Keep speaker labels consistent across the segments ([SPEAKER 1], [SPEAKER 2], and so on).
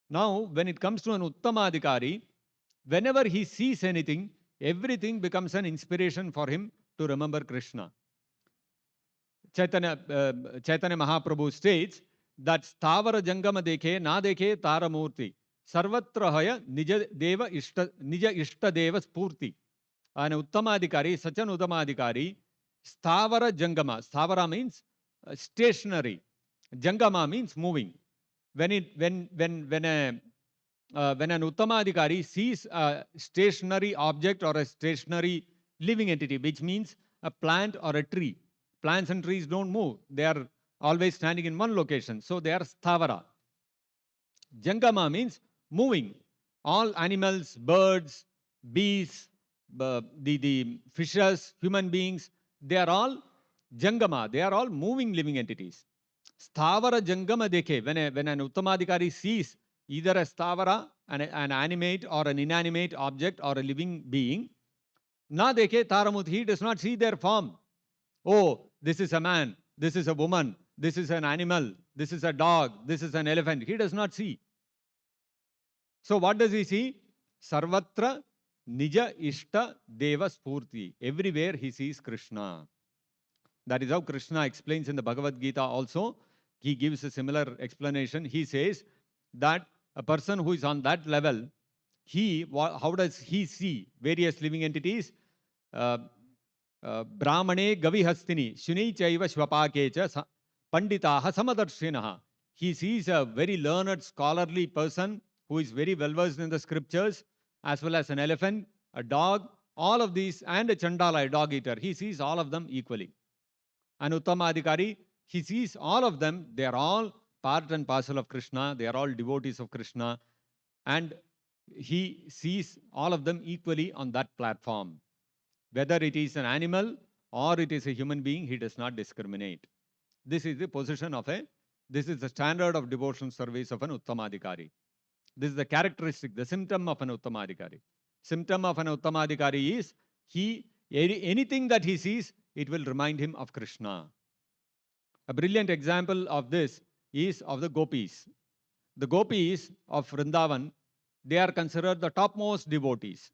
[SPEAKER 1] Now, when it comes to an Uttamadhikari, whenever he sees anything, everything becomes an inspiration for him to remember Krishna. Chaitanya Mahaprabhu states that Stavara Jangama Dekhe Na Dekhe Taramurti Sarvatra Haya Nija Ishta Deva Spurti. An Uttamadhikari, such an Uttamadhikari, Stavara Jangama. Stavara means stationary. Jangama means moving. When an Uttamadhikari sees a stationary object or a stationary living entity, which means a plant or a tree. Plants and trees don't move. They are always standing in one location. So they are sthavara. Jangama means moving. All animals, birds, bees, the fishes, human beings, they are all jangama. They are all moving living entities. Sthavara jangama dekhe. When an Uttamadhikari sees either a sthavara, an animate or an inanimate object or a living being, na dekhe taramut, he does not see their form. Oh, this is a man, this is a woman, this is an animal, this is a dog, this is an elephant. He does not see. So what does he see? Sarvatra Nija Ishta Deva Spurti. Everywhere he sees Krishna. That is how Krishna explains in the Bhagavad Gita also. He gives a similar explanation. He says that a person who is on that level, how does he see various living entities? Brahmane Gavihastini, Shuni Chaiva Shvapakecha, Panditaha Samadarshinaha. He sees a very learned, scholarly person who is very well versed in the scriptures, as well as an elephant, a dog, all of these, and a Chandala, a dog eater. He sees all of them equally. An Uttamadhikari, he sees all of them. They are all part and parcel of Krishna. They are all devotees of Krishna. And he sees all of them equally on that platform. Whether it is an animal or it is a human being, he does not discriminate. This is the position of this is the standard of devotion service of an Uttamadhikari. This is the characteristic, the symptom of an Uttamadhikari. Symptom of an Uttamadhikari is anything that he sees, it will remind him of Krishna. A brilliant example of this is of the gopis. The gopis of Vrindavan, they are considered the topmost devotees.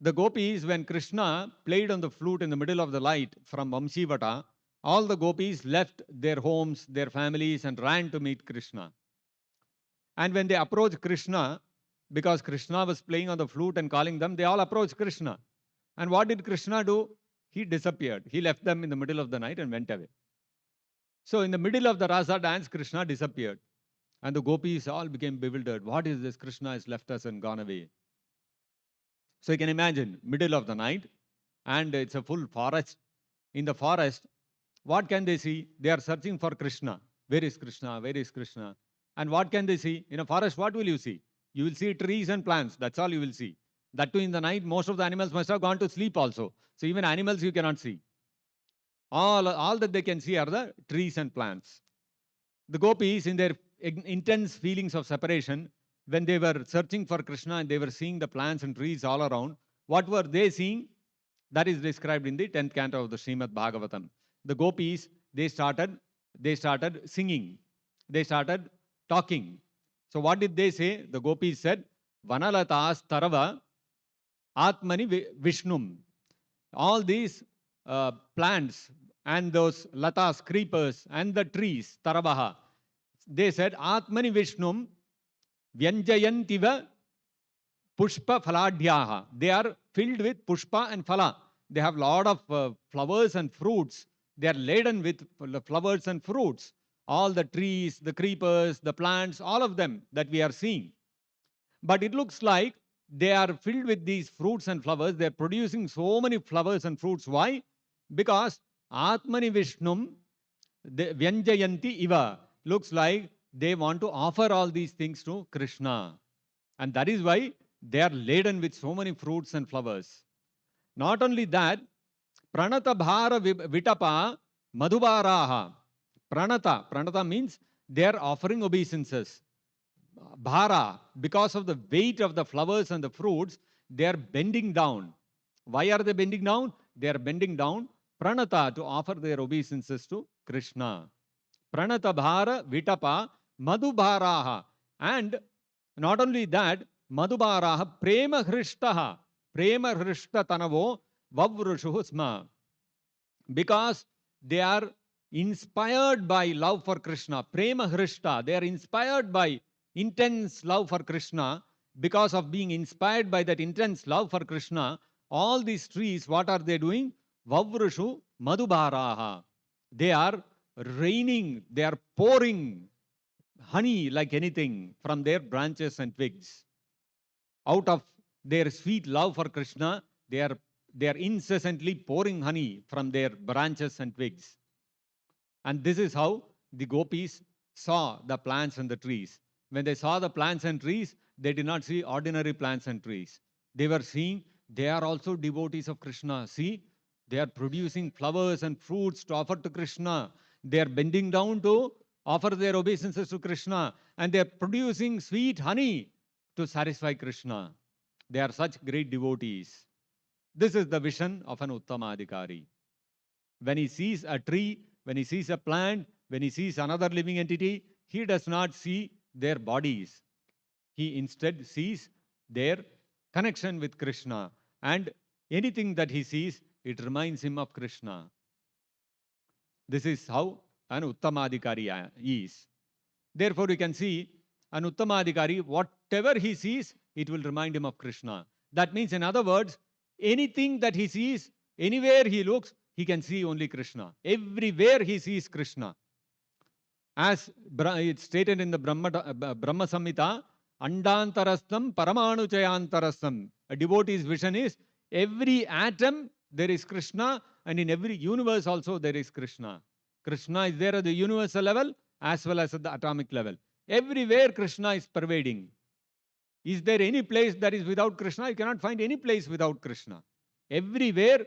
[SPEAKER 1] The gopis, when Krishna played on the flute in the middle of the night from Vamsivata, all the gopis left their homes, their families, and ran to meet Krishna. And when they approached Krishna, because Krishna was playing on the flute and calling them, they all approached Krishna. And what did Krishna do? He disappeared. He left them in the middle of the night and went away. So in the middle of the Rasa dance, Krishna disappeared. And the gopis all became bewildered. What is this? Krishna has left us and gone away. So you can imagine, middle of the night, and it's a full forest. In the forest, what can they see? They are searching for Krishna. Where is Krishna? Where is Krishna? And what can they see? In a forest, what will you see? You will see trees and plants. That's all you will see. That too in the night, most of the animals must have gone to sleep also. So even animals you cannot see. All that they can see are the trees and plants. The gopis, in their intense feelings of separation, when they were searching for Krishna and they were seeing the plants and trees all around, what were they seeing? That is described in the 10th canto of the Srimad Bhagavatam. The gopis, they started singing. They started talking. So what did they say? The gopis said, Vanalatas Tarava Atmani Vishnum. All these plants and those latas, creepers, and the trees, Taravaha, they said, Atmani Vishnum Vyanjayantiva Pushpa Phaladhyaha. They are filled with Pushpa and Phala. They have a lot of flowers and fruits. They are laden with flowers and fruits. All the trees, the creepers, the plants, all of them that we are seeing. But it looks like they are filled with these fruits and flowers. They are producing so many flowers and fruits. Why? Because Atmani Vishnum Vyanjayanti Iva. Looks like they want to offer all these things to Krishna. And that is why they are laden with so many fruits and flowers. Not only that, Pranata Bhara Vitapa Madhubaraha. Pranata means they are offering obeisances. Bhara, because of the weight of the flowers and the fruits, they are bending down. Why are they bending down? They are bending down Pranata to offer their obeisances to Krishna. Pranata Bhara Vitapa Madhubharaha. And not only that, Madhubaraha prema hrishtaha, prema hrishta tanavo vavrushuhu sma. Because they are inspired by love for Krishna, prema hrishta, they are inspired by intense love for Krishna. Because of being inspired by that intense love for Krishna, all these trees, what are they doing? Vavrushu madhubaraha. They are raining, they are pouring honey like anything from their branches and twigs. Out of their sweet love for Krishna, they are incessantly pouring honey from their branches and twigs. And this is how the gopis saw the plants and the trees. When they saw the plants and trees, they did not see ordinary plants and trees. They were seeing they are also devotees of Krishna. See, they are producing flowers and fruits to offer to Krishna. They are bending down to offer their obeisances to Krishna. And they are producing sweet honey to satisfy Krishna. They are such great devotees. This is the vision of an Uttamadhikari. When he sees a tree, when he sees a plant, when he sees another living entity, he does not see their bodies. He instead sees their connection with Krishna. And anything that he sees, it reminds him of Krishna. This is how an Uttamadhikari is. Therefore, you can see an Uttamadhikari, whatever he sees, it will remind him of Krishna. That means, in other words, anything that he sees, anywhere he looks, he can see only Krishna. Everywhere he sees Krishna. As it's stated in the Brahma Samhita, Andantarastam Paramanu Chayantarastam. A devotee's vision is every atom there is Krishna, and in every universe also there is Krishna. Krishna is there at the universal level as well as at the atomic level. Everywhere Krishna is pervading. Is there any place that is without Krishna? You cannot find any place without Krishna. Everywhere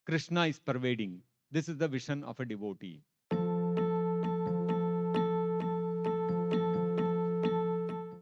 [SPEAKER 1] Krishna is pervading. This is the vision of a devotee.